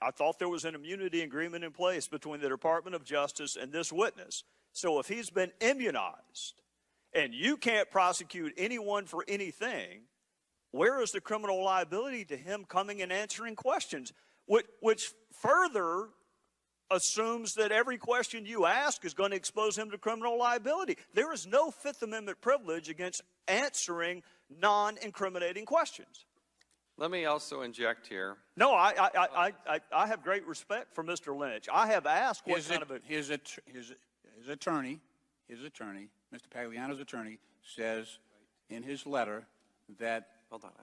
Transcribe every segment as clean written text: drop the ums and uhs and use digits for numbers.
I thought there was an immunity agreement in place between the Department of Justice and this witness. So if he's been immunized and you can't prosecute anyone for anything, where is the criminal liability to him coming and answering questions? Which further assumes that every question you ask is going to expose him to criminal liability. There is no Fifth Amendment privilege against answering non-incriminating questions. Let me also inject here. No, I have great respect for Mr. Lynch. I have asked what kind of a... His attorney, Mr. Pagliano's attorney, says in his letter that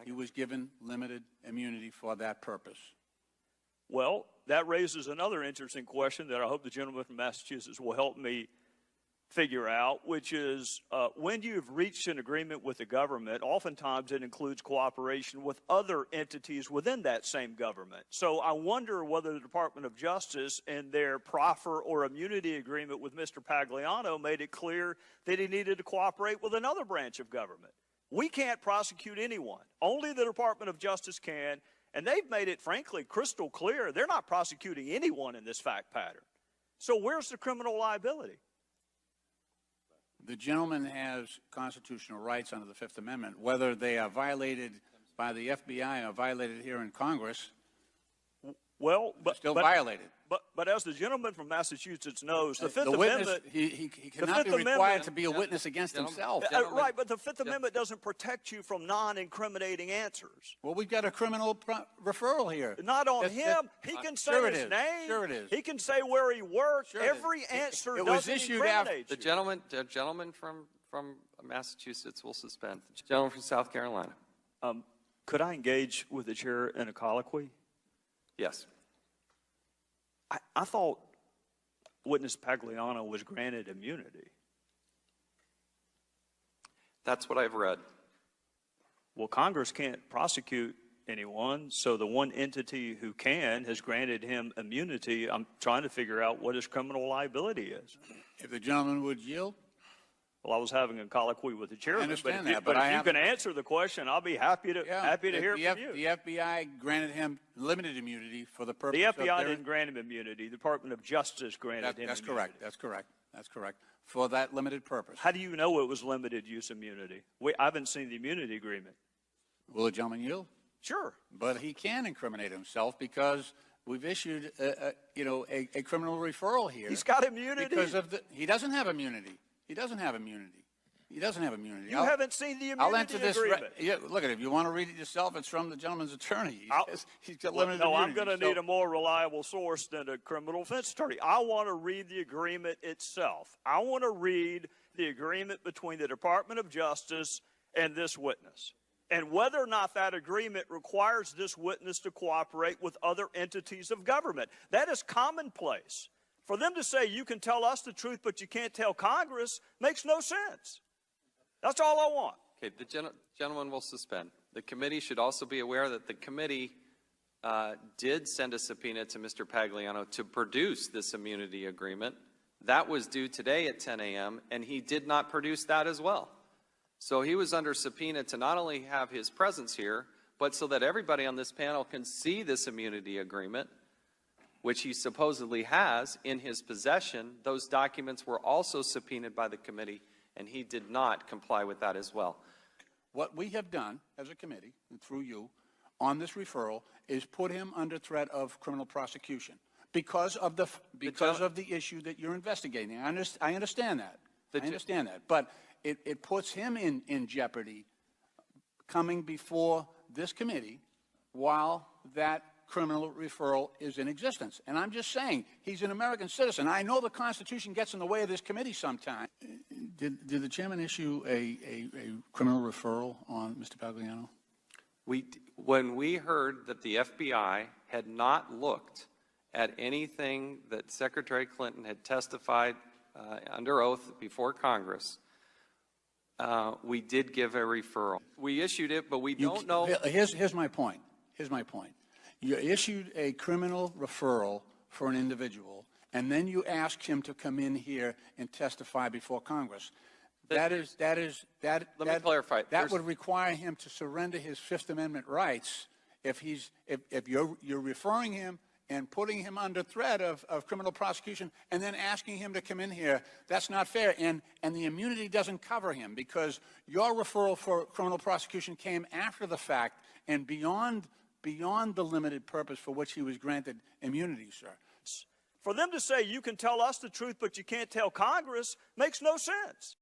he was given limited immunity for that purpose. Well, that raises another interesting question that I hope the gentleman from Massachusetts will help me figure out, which is when you've reached an agreement with the government, oftentimes it includes cooperation with other entities within that same government. So I wonder whether the Department of Justice in their proffer or immunity agreement with Mr. Pagliano made it clear that he needed to cooperate with another branch of government. We can't prosecute anyone. Only the Department of Justice can, and they've made it, frankly, crystal clear they're not prosecuting anyone in this fact pattern. So where's the criminal liability? The gentleman has constitutional rights under the Fifth Amendment. Whether they are violated by the FBI or violated here in Congress, well, still violated. But as the gentleman from Massachusetts knows, the Fifth witness, Amendment... he cannot be required to be a witness against himself. Right, but the Fifth Amendment doesn't protect you from non-incriminating answers. Well, we've got a criminal referral here. Not on him. He can say his name. Sure it is. He can say where he worked. Sure Every answer it doesn't was issued incriminate The gentleman from Massachusetts will suspend. The gentleman from South Carolina. Could I engage with the chair in a colloquy? Yes. I thought witness Pagliano was granted immunity. That's what I've read. Well, Congress can't prosecute anyone, so the one entity who can has granted him immunity. I'm trying to figure out what his criminal liability is. If the gentleman would yield. Well, I was having a colloquy with the chairman. I understand but if you can answer the question, I'll be happy to hear from you. The FBI granted him limited immunity for the purpose of... The FBI didn't grant him immunity. The Department of Justice granted him immunity. That's correct. For that limited purpose. How do you know it was limited use immunity? I haven't seen the immunity agreement. Will the gentleman yield? Sure. But he can incriminate himself because we've issued a criminal referral here. He's got immunity. Because of he doesn't have immunity. He doesn't have immunity. You haven't seen the immunity I'll enter this agreement. Look at it. If you want to read it yourself, it's from the gentleman's attorney. He's got limited immunity. No, I'm going to need a more reliable source than a criminal defense attorney. I want to read the agreement itself. I want to read the agreement between the Department of Justice and this witness, and whether or not that agreement requires this witness to cooperate with other entities of government. That is commonplace. For them to say you can tell us the truth but you can't tell Congress makes no sense. That's all I want. Okay, the gentleman will suspend. The committee should also be aware that the committee did send a subpoena to Mr. Pagliano to produce this immunity agreement. That was due today at 10 a.m., and he did not produce that as well. So he was under subpoena to not only have his presence here, but so that everybody on this panel can see this immunity agreement, which he supposedly has in his possession. Those documents were also subpoenaed by the committee, and he did not comply with that as well. What we have done as a committee, and through you, on this referral, is put him under threat of criminal prosecution because of the issue that you're investigating. I understand that. But it puts him in jeopardy coming before this committee while that criminal referral is in existence. And I'm just saying, he's an American citizen. I know the Constitution gets in the way of this committee sometimes. Did the chairman issue a criminal referral on Mr. Pagliano? When we heard that the FBI had not looked at anything that Secretary Clinton had testified under oath before Congress, we did give a referral. We issued it, but we don't know. Here's my point. You issued a criminal referral for an individual, and then you asked him to come in here and testify before Congress. Let me clarify. That would require him to surrender his Fifth Amendment rights if you're referring him and putting him under threat of criminal prosecution and then asking him to come in here, that's not fair. And the immunity doesn't cover him because your referral for criminal prosecution came after the fact and beyond the limited purpose for which he was granted immunity, sir. For them to say you can tell us the truth, but you can't tell Congress makes no sense.